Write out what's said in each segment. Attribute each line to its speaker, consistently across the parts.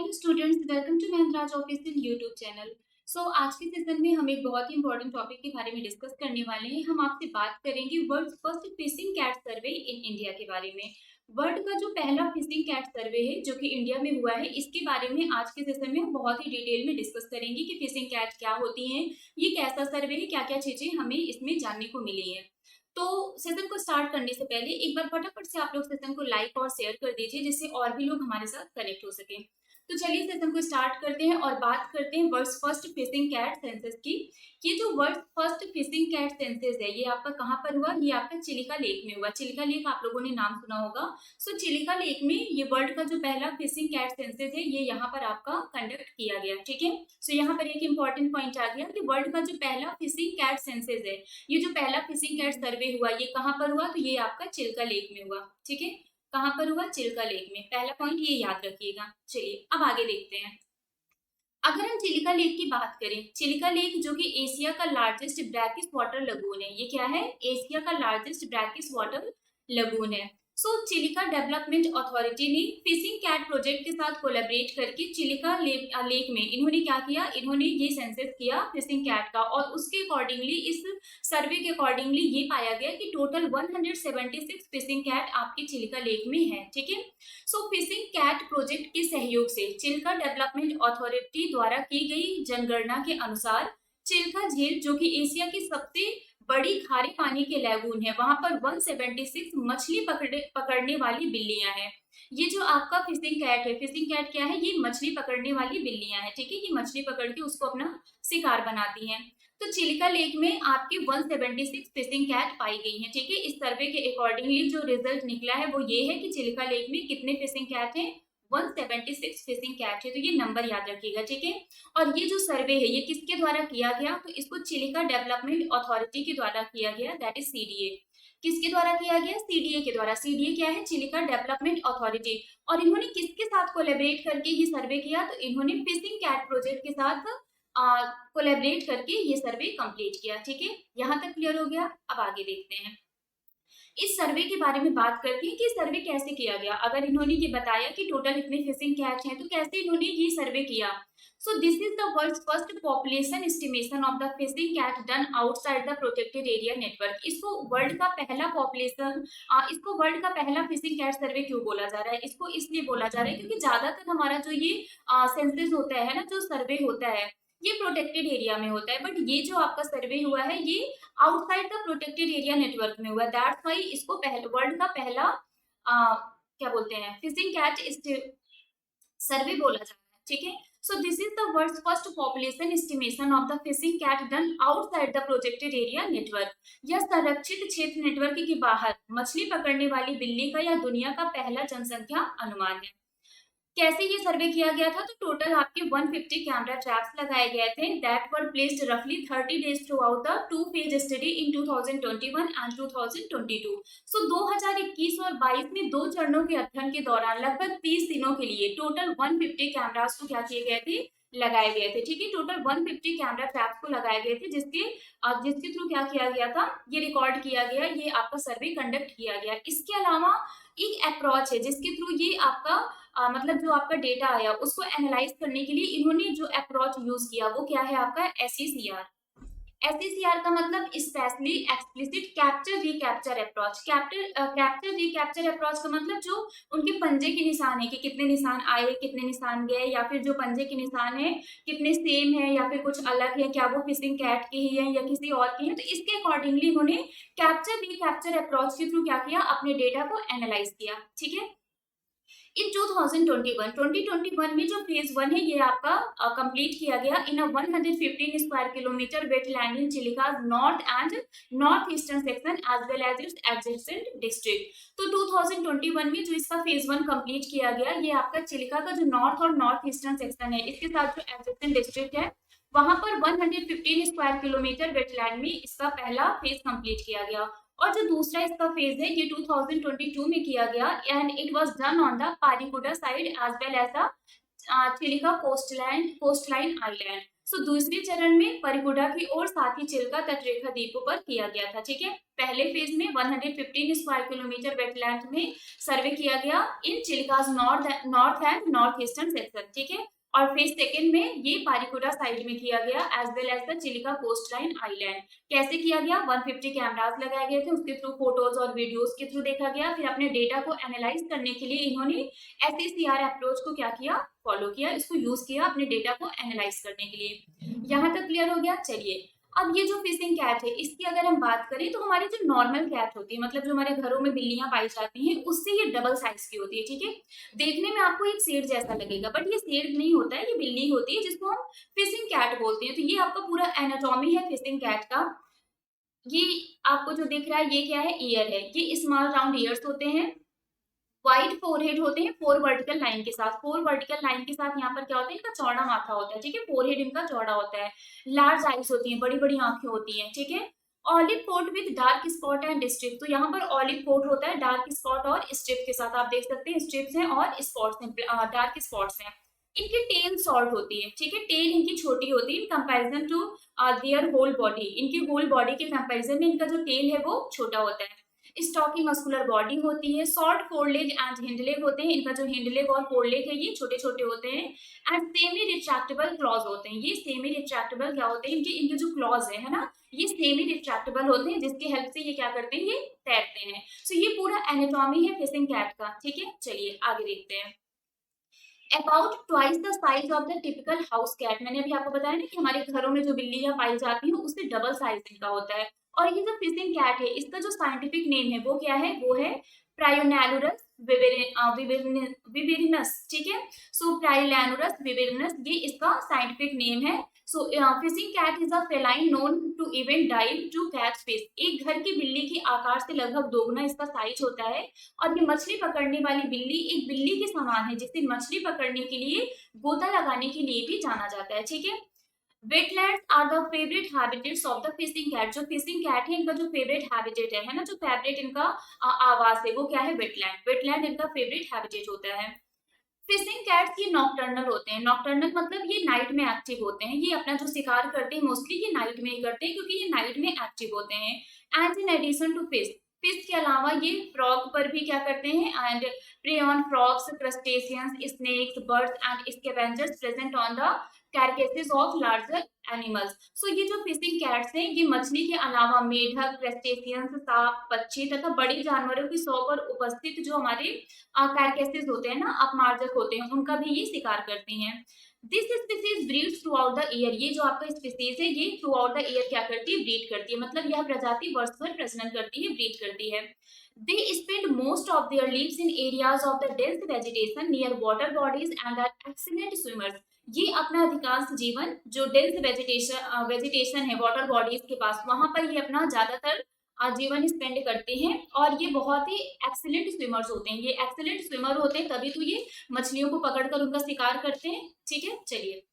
Speaker 1: Hello students, welcome to Mahindra's official YouTube channel. आज के session में हम एक बहुत ही इंपॉर्टेंट टॉपिक के बारे में डिस्कस करने वाले हैं। हम आपसे बात करेंगे world first fishing cat survey in India के बारे में। वर्ल्ड का जो पहला फिशिंग कैट सर्वे है जो कि इंडिया में हुआ है, इसके बारे में आज के सेशन में हम बहुत ही डिटेल में डिस्कस करेंगे कि फिशिंग कैट क्या होती हैं, ये कैसा सर्वे है, क्या क्या चीजें हमें इसमें जानने को मिली है। तो सेशन को स्टार्ट करने से पहले एक बार फटाफट से आप लोग सेशन को लाइक और शेयर कर दीजिए, जिससे और भी लोग हमारे साथ कनेक्ट हो सके। तो चलिए सेशन को स्टार्ट करते हैं और बात करते हैं world first fishing cat census की। ये जो world first fishing cat census है, ये आपका कहाँ पर हुआ? ये आपका चिलिका लेक में हुआ। चिलिका लेक आप लोगों ने नाम सुना होगा। चिलिका लेक में ये वर्ल्ड का जो पहला फिशिंग कैट सेंसस है, ये यहाँ पर आपका कंडक्ट किया गया। ठीक है, यहाँ पर एक इंपॉर्टेंट पॉइंट आ गया कि वर्ल्ड का जो पहला फिशिंग कैट सेंसस है, ये जो पहला फिशिंग कैट सर्वे हुआ, ये कहाँ पर हुआ? तो ये आपका चिल्का लेक में हुआ। ठीक है, कहां पर हुआ? चिल्का लेक में। पहला पॉइंट ये याद रखिएगा। चलिए अब आगे देखते हैं। अगर हम चिलिका लेक की बात करें, चिलिका लेक जो कि एशिया का लार्जेस्ट ब्रैकिश वाटर लगून है। ये क्या है? एशिया का लार्जेस्ट ब्रैकिश वाटर लगून है। चिलिका डेवलपमेंट अथॉरिटी ने फिशिंग कैट प्रोजेक्ट के साथ कोलैबोरेट करके चिलिका लेक में इन्होंने क्या किया? इन्होंने ये सेंसस किया फिशिंग कैट का, और उसके अकॉर्डिंगली, इस सर्वे के अकॉर्डिंगली ये पाया गया कि टोटल 176 फिशिंग कैट आपके चिलिका लेक में है। ठीक है, फिशिंग कैट प्रोजेक्ट के सहयोग से चिल्का डेवलपमेंट अथॉरिटी द्वारा की गई जनगणना के अनुसार चिल्का झील जो कि एशिया की सबसे बड़ी खारे पानी के लैगून है, वहां पर 176 मछली पकड़ने वाली बिल्लियां हैं। ये जो आपका फिशिंग कैट है, फिशिंग कैट क्या है? ये मछली पकड़ने वाली बिल्लियां हैं। ठीक है, ये मछली पकड़ के उसको अपना शिकार बनाती हैं। तो चिलिका लेक में आपके 176 फिशिंग कैट पाई गई हैं। ठीक है, इस सर्वे के अकॉर्डिंगली जो रिजल्ट निकला है वो ये है कि चिलिका लेक में कितने फिशिंग कैट हैं? 176 फिशिंग कैट है। तो ये नंबर याद रखिएगा। ठीक है, और ये जो सर्वे है ये किसके द्वारा किया गया? तो इसको चिलिका डेवलपमेंट अथॉरिटी के द्वारा किया गया, दैट इज सीडीए। किसके द्वारा किया गया? सीडीए के द्वारा। सीडीए क्या है? Chilika development authority. और इन्होंने किसके साथ कोलैबोरेट करके ये सर्वे किया? तो इन्होंने फिशिंग कैट प्रोजेक्ट के साथ कोलैबोरेट करके ये सर्वे कंप्लीट किया। ठीक है, यहाँ तक क्लियर हो गया। अब आगे देखते हैं इस सर्वे के बारे में। बात करते हैं कि सर्वे कैसे किया गया। अगर इन्होंने ये बताया कि टोटल इतने फिशिंग कैच हैं, तो कैसे इन्होंने ये सर्वे किया? This is the world's first population estimation of the fishing cat done outside the protected area network. इसको वर्ल्ड का पहला पॉपुलेशन, इसको वर्ल्ड का पहला फिशिंग कैट सर्वे क्यों बोला जा रहा है? इसको इसलिए बोला जा रहा है क्योंकि ज्यादातर हमारा जो ये सेंसस होता है ना, जो सर्वे होता है, ये प्रोटेक्टेड एरिया में होता है। बट ये जो आपका सर्वे हुआ है ये outside the protected area network में हुआ है। दैट्स व्हाई इसको वर्ल्ड का पहला क्या बोलते हैं, फिशिंग कैट सर्वे बोला जाता है। ठीक है, this is the world's first population estimation of the fishing cat done outside the protected area network. यह संरक्षित क्षेत्र नेटवर्क के बाहर मछली पकड़ने वाली बिल्ली का या दुनिया का पहला जनसंख्या अनुमान है। कैसे ये सर्वे किया गया था? तो टोटल आपके 150 कैमरा ट्रैप्स लगाए गए थे, दैट वर प्लेस्ड रफली 30 days through out the 2 phase study in 2021 and 2022। 2021 और 22 में 2 चरणों के अध्ययन के दौरान लगभग 30 दिनों के लिए टोटल 150 कैमरास को क्या किए गए थे? लगाए गए थे। ठीक है, टोटल 150 कैमरा ट्रैप्स को लगाए गए थे, जिसके थ्रू क्या किया गया था? ये रिकॉर्ड किया गया, ये आपका सर्वे कंडक्ट किया गया। इसके अलावा एक अप्रोच है जिसके थ्रू ये आपका मतलब जो आपका डेटा आया उसको एनालाइज करने के लिए इन्होंने जो अप्रोच यूज किया वो क्या है? आपका एसईसीआर। एसईसीआर का मतलब specially explicit capture recapture approach. Capture recapture approach का मतलब जो उनके पंजे के निशान है कि कितने निशान आए, कितने निशान गए, या फिर जो पंजे के निशान है कितने सेम है या फिर कुछ अलग है, क्या वो फिशिंग कैट के ही है या किसी और के हैं। तो इसके अकॉर्डिंगली इन्होंने कैप्चर रिकैप्चर अप्रोच के थ्रू क्या किया? अपने डेटा को एनालाइज किया। ठीक है, इन 2021 में जो फेज 1 है ये आपका कंप्लीट किया गया in 115 square kilometre wetland in Chilika north and north eastern section as well as its adjacent district. तो 2021 में जो इसका फेज 1 कंप्लीट किया गया, ये आपका चिलिका का जो नॉर्थ और नॉर्थ ईस्टर्न सेक्शन है, इसके साथ जो एडजेसेंट डिस्ट्रिक्ट है, वहां पर 115 स्क्वायर किलोमीटर वेटलैंड में इसका पहला फेज कंप्लीट किया गया। और जो दूसरा इसका फेज है ये 2022 में किया गया and it was done on the Parikuda side as well as the Chilika coastline island. So दूसरे चरण में परिकुडा की ओर साथ ही चिल्का तटरेखा द्वीपों पर किया गया था। ठीक है, पहले फेज में 115 स्क्वायर किलोमीटर वेटलैंड में सर्वे किया गया in Chilka's north and north eastern section. ठीक है, और फेज सेकेंड में ये पारिकुडा साइड में किया गया as well as the Chilika coastline island. कैसे किया गया? 150 कैमरास लगाए गए थे, उसके थ्रू फोटोज और वीडियोस के थ्रू देखा गया। फिर अपने डेटा को एनालाइज करने के लिए इन्होंने SACR अप्रोच को क्या किया? फॉलो किया, इसको यूज किया अपने डेटा को एनालाइज करने के लिए। यहाँ तक क्लियर हो गया? चलिए, अब ये जो फिशिंग कैट है इसकी अगर हम बात करें तो हमारी जो नॉर्मल कैट होती है, मतलब जो हमारे घरों में बिल्लियां पाई जाती हैं, उससे ये डबल साइज की होती है। ठीक है, देखने में आपको एक शेर जैसा लगेगा, बट ये शेर नहीं होता है, ये बिल्ली होती है जिसको हम फिशिंग कैट बोलते हैं। तो ये आपका पूरा एनाटॉमी है फिशिंग कैट का। ये आपको जो दिख रहा है ये क्या है? ईयर है। ये स्मॉल राउंड ईयर्स होते हैं, वाइड फोरहेड होते हैं, 4 वर्टिकल लाइन के साथ। 4 वर्टिकल लाइन के साथ यहाँ पर क्या होता है? इनका चौड़ा माथा होता है। ठीक है, फोरहेड इनका चौड़ा होता है। लार्ज आईज होती है, बड़ी बड़ी आंखें होती हैं। ठीक है, olive coat with dark spot and strip. तो यहाँ पर ऑलिव कोट होता है डार्क स्पॉट और स्ट्रिप के साथ। आप देख सकते हैं स्ट्रिप्स हैं और स्पॉट्स हैं, डार्क स्पॉट्स हैं। इनकी टेल शॉर्ट होती है। ठीक है, टेल इनकी छोटी होती है in comparison to their whole body. इनकी होल बॉडी के कंपैरिजन में इनका जो टेल है वो छोटा होता है। स्टॉकी मस्कुलर बॉडी होती है। शॉर्ट फोरलेग एंड हिंड लेग होते हैं। इनका जो हिंड लेग और फोरलेग है ये छोटे छोटे होते हैं। एंड सेमी रिट्रैक्टेबल क्लॉज होते हैं। ये सेमी रिट्रैक्टेबल क्या होते हैं? इनके जो क्लॉज है ना, ये सेमी रिट्रैक्टेबल होते हैं, जिसकी हेल्प से ये क्या करते हैं? ये तैरते हैं। सो ये पूरा एनाटॉमी है फिशिंग कैट का। ठीक है, चलिए आगे देखते हैं। About twice the size of the typical house cat. मैंने अभी आपको बताया ना कि हमारे घरों में जो बिल्लियां पाई जाती हैं उससे डबल साइज इनका होता है। और ये जो फिशिंग कैट है इसका जो साइंटिफिक नेम है वो क्या है? वो है प्रायोनैलुरस विवेरिनस। ठीक है, सो प्रायोनैलुरस विवेरिनस ये इसका साइंटिफिक नेम है। So fishing cat is a feline known to even dive to catch fish. एक घर की बिल्ली के आकार से लगभग दोगुना इसका साइज होता है। और ये मछली पकड़ने वाली बिल्ली एक बिल्ली के समान है, जिसे मछली पकड़ने के लिए गोता लगाने के लिए भी जाना जाता है। ठीक है, wetlands are the favourite habitats of the fishing cat. जो फिशिंग कैट है इनका जो फेवरेट हैबिटेट है ना, जो फेवरेट इनका आवास है वो क्या है? वेटलैंड। वेटलैंड इनका फेवरेट हैबिटेट होता है। फिशिंग कैट्स ये नॉकटर्नल होते हैं। नॉकटर्नल मतलब ये नाइट में एक्टिव होते हैं। ये अपना जो शिकार करते हैं मोस्टली ये नाइट में ही करते हैं, क्योंकि ये नाइट में एक्टिव होते हैं। And in addition to fish, fish के अलावा ये फ्रॉग पर भी क्या करते हैं? And prey on frogs, crustaceans, snakes, birds and scavengers present on the carcasses of larger animals. So ये जो फिशिंग कैट्स हैं ये मछली के अलावा मेढक, क्रस्टेशियंस, सांप, पक्षी तथा बड़ी जानवरों की सौ पर उपस्थित जो हमारे कैरकेसेस होते हैं ना, अपमार्जक होते हैं, उनका भी ये शिकार करती हैं। This species breeds through out the year. ये जो आपका स्पीसीज है ये थ्रू आउट द ईयर क्या करती है? ब्रीड करती है। मतलब यह प्रजाति वर्ष भर प्रजनन करती है, ब्रीड करती है। They spend most of their lives in areas of the dense vegetation near water bodies and are excellent swimmers. ये अपना अधिकांश जीवन जो डेंस वेजिटेशन है वाटर बॉडीज के पास, वहां पर ये अपना ज्यादातर जीवन स्पेंड करते हैं। और ये बहुत ही एक्सीलेंट स्विमर्स होते हैं। ये एक्सीलेंट स्विमर होते हैं तभी तो ये मछलियों को पकड़कर उनका शिकार करते हैं। ठीक है, चलिए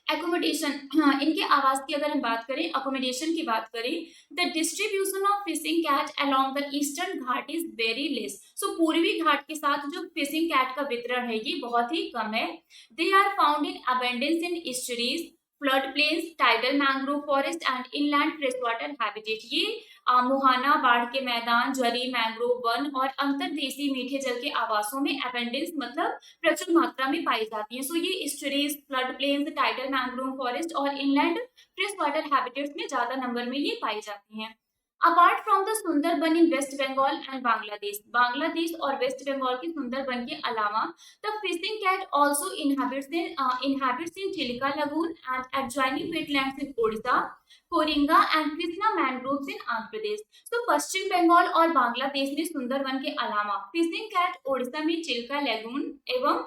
Speaker 1: एकोमोडेशन। हाँ, इनके आवास की अगर हम बात करें, अकोमोडेशन की बात करें, the distribution of fishing cat along the eastern ghat is very less. So पूर्वी घाट के साथ जो फिशिंग कैट का वितरण है ये बहुत ही कम है। They are found in abundance in estuaries, flood plains, tidal mangrove forest and inland fresh water habitat. ये मुहाना, बाढ़ के मैदान, ज्वारी, मैंग्रोव वन और अंतर्देशीय मीठे जल के आवासों में अबेंडेंस मतलब प्रचुर मात्रा में पाई जाती है। सो ये estuaries, flood plains, tidal mangrove forest और इनलैंड फ्रेश वाटर हैबिटेट्स में ज्यादा नंबर में ये पाई जाती हैं। Apart from the Sundarban in West Bengal and Bangladesh और वेस्ट बंगाल के सुंदरबन के अलावा the fishing cat also inhabits in Chilika Lagoon and adjoining wetlands in Odisha, Coringa and Krishna mangroves in Andhra Pradesh. तो पश्चिम बंगाल और बांग्लादेश में सुंदरबन के अलावा फिशिंग कैट ओडिशा में चिल्का लेगून एवं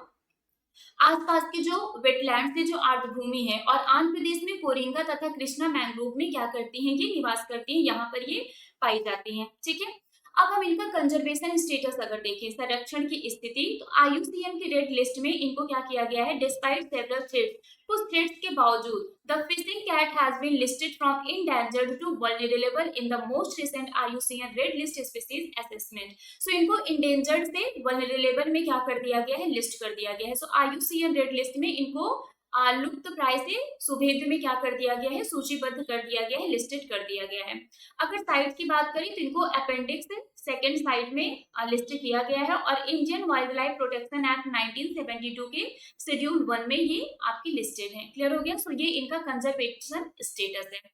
Speaker 1: आसपास के जो वेटलैंड से जो आर्द्रभूमि है और आंध्र प्रदेश में कोरिंगा तथा कृष्णा मैंग्रोव में क्या करती हैं? ये निवास करती हैं, यहाँ पर ये पाई जाती हैं। ठीक है, अब हम इनका कंजर्वेशन स्टेटस अगर देखें, संरक्षण की स्थिति, तो IUCN की रेड लिस्ट में इनको क्या किया गया है, डिस्पाइट सेवरल थ्रेट्स, कुछ थ्रेट्स के बावजूद the fishing cat has been listed from endangered to vulnerable in the most recent IUCN red list species assessment. So इनको इंडेंजर्ड से वल्नरेबल में क्या कर दिया गया है, लिस्ट कर दिया गया है। सो IUCN रेड लिस्ट में इनको लुप्त प्राय से सुभेद्य में क्या कर दिया गया है, सूचीबद्ध कर दिया गया है, लिस्टेड कर दिया गया है। अगर साइट की बात करें तो इनको अपेंडिक्स सेकेंड साइट में लिस्ट किया गया है और Indian wild life protection act 1972 के शेड्यूल 1 में ये आपकी लिस्टेड है। क्लियर हो गया। सो ये इनका कंजर्वेशन स्टेटस है।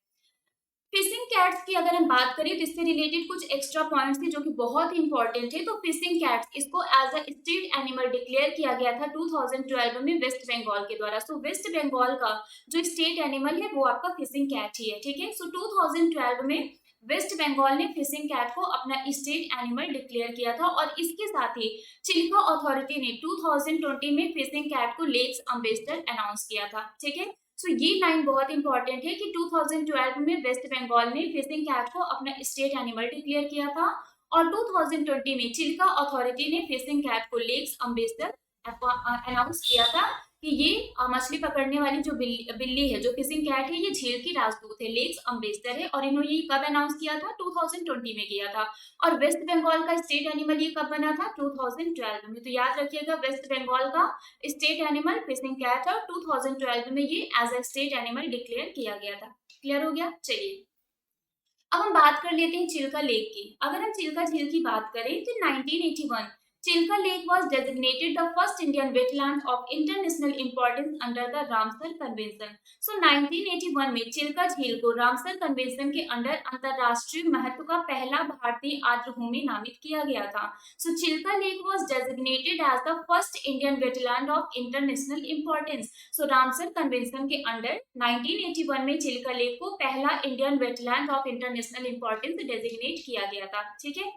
Speaker 1: फिशिंग कैट्स की अगर हम बात करें तो इससे रिलेटेड कुछ एक्स्ट्रा पॉइंट्स थे जो कि बहुत ही इंपॉर्टेंट है। तो फिशिंग कैट्स इसको as a state animal declare किया गया था 2012 में वेस्ट बंगाल के द्वारा। सो वेस्ट बंगाल का जो स्टेट एनिमल है वो आपका फिशिंग कैट ही है, ठीक है। सो 2012 में वेस्ट बंगाल ने फिशिंग कैट को अपना स्टेट एनिमल डिक्लेयर किया था और इसके साथ ही चिल्का अथॉरिटी ने 2020 में फिशिंग कैट को लेक्स एम्बेसडर अनाउंस किया था, ठीक है। सो ये लाइन बहुत इंपॉर्टेंट है कि 2012 में वेस्ट बंगाल ने फिशिंग कैट को अपना स्टेट एनिमल डिक्लेयर किया था और 2020 में चिल्का अथॉरिटी ने फिशिंग कैट को लेक्स एम्बेसडर अनाउंस किया था कि ये मछली पकड़ने वाली जो बिल्ली है, जो फिशिंग कैट है, ये झील की राजदूत है, लेक्स एम्बेसडर है। और इन्होंने ये कब अनाउंस किया था, 2020 में किया था। और वेस्ट बंगाल का स्टेट एनिमल ये कब बना था, 2012 में। तो याद रखिएगा वेस्ट बंगाल का स्टेट एनिमल फिशिंग कैट और 2012 में ये as a state animal declare किया गया था। क्लियर हो गया। चलिए अब हम बात कर लेते हैं चिल्का लेक की। अगर हम चिल्का झील की बात करें तो 1981 Chilka lake was designated the first Indian wetland of international importance under the Ramsar convention. So 1981 में चिल्का झील को रामसर कन्वेंशन के अंडर अंतरराष्ट्रीय महत्व का पहला भारतीय आर्द्रभूमि नामित किया गया था। So Chilika lake was designated as the first Indian wetland of international importance। So Ramsar convention के अंडर 1981 में चिल्का लेक को पहला Indian wetland of international importance designate किया गया था, ठीक है।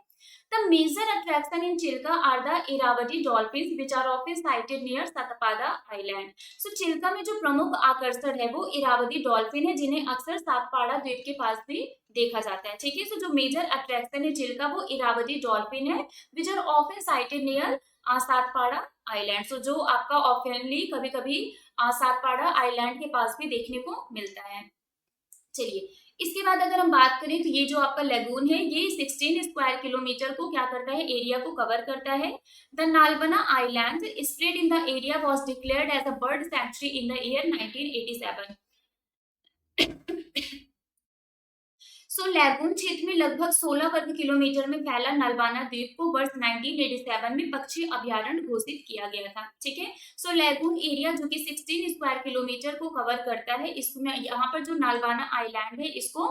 Speaker 1: The major attraction in Chilka are the Irrawaddy dolphins which are often sighted near Satpada Island। So Chilka में जो प्रमुख आकर्षण है वो इरावदी डॉल्फिन है जिन्हें अक्सर सातपाड़ा द्वीप के पास भी देखा जाता है, ठीक है। सो जो मेजर अट्रैक्शन है चिल्का वो इरावदी डॉल्फिन है which are often sighted near Satapada island. So जो आपका ऑफनली कभी कभी सातपाड़ा आइलैंड के पास भी देखने को मिलता है। चलिए इसके बाद अगर हम बात करें तो ये जो आपका लेगून है ये 16 स्क्वायर किलोमीटर को क्या करता है, एरिया को कवर करता है। The Nalabana island spread in the area was declared as a bird sanctuary in the year 1987। So lagoon क्षेत्र में लगभग 16 वर्ग किलोमीटर में फैला नलवाना द्वीप को वर्ष 1987 में पक्षी अभ्यारण्य घोषित किया गया था, ठीक है। सो लैगून एरिया जो कि 16 स्क्वायर किलोमीटर को कवर करता है, इसमें यहाँ पर जो नालवाना आइलैंड है इसको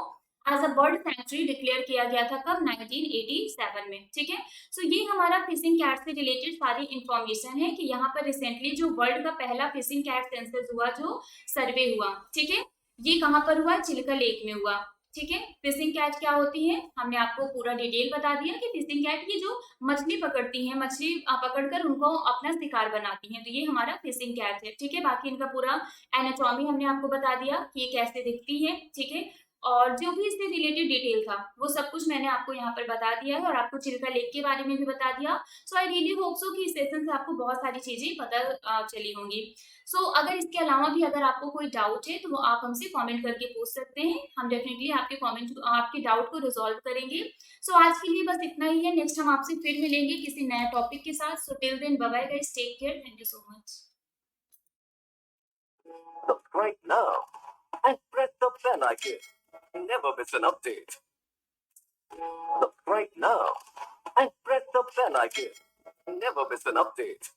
Speaker 1: as a bird sanctuary declare किया गया था कब, 1987 में, ठीक है। सो ये हमारा फिशिंग कैट से रिलेटेड सारी इंफॉर्मेशन है कि यहाँ पर रिसेंटली जो वर्ल्ड का पहला फिशिंग कैट सेंसस हुआ, जो सर्वे हुआ, ठीक है, ये कहाँ पर हुआ, चिल्का लेक में हुआ, ठीक है। फिशिंग कैट क्या होती है, हमने आपको पूरा डिटेल बता दिया कि फिशिंग कैट ये जो मछली पकड़ती है, मछली पकड़कर उनको अपना शिकार बनाती हैं, तो ये हमारा फिशिंग कैट है, ठीक है। बाकी इनका पूरा एनाटॉमी हमने आपको बता दिया कि ये कैसे दिखती है, ठीक है। और जो भी इससे रिलेटेड डिटेल था वो सब कुछ मैंने आपको यहाँ पर बता दिया है और आपको चिल्का लेक के बारे में भी बता दिया। सो आई रियली होप सो कि इस सेशन से आपको बहुत सारी चीजें पता चली होंगी। सो अगर इसके अलावा भी अगर आपको कोई डाउट है तो वो आप हमसे कमेंट करके पूछ सकते हैं, हम डेफिनेटली आपके कमेंट आपके डाउट को रिजॉल्व करेंगे। सो आज के लिए बस इतना ही है, नेक्स्ट हम आपसे फिर मिलेंगे किसी नए टॉपिक के साथ। So till then bye bye guys, take care, thank you so much.
Speaker 2: Subscribe now and press the bell icon. Never miss an update. Subscribe now and press the bell icon. Never miss an update.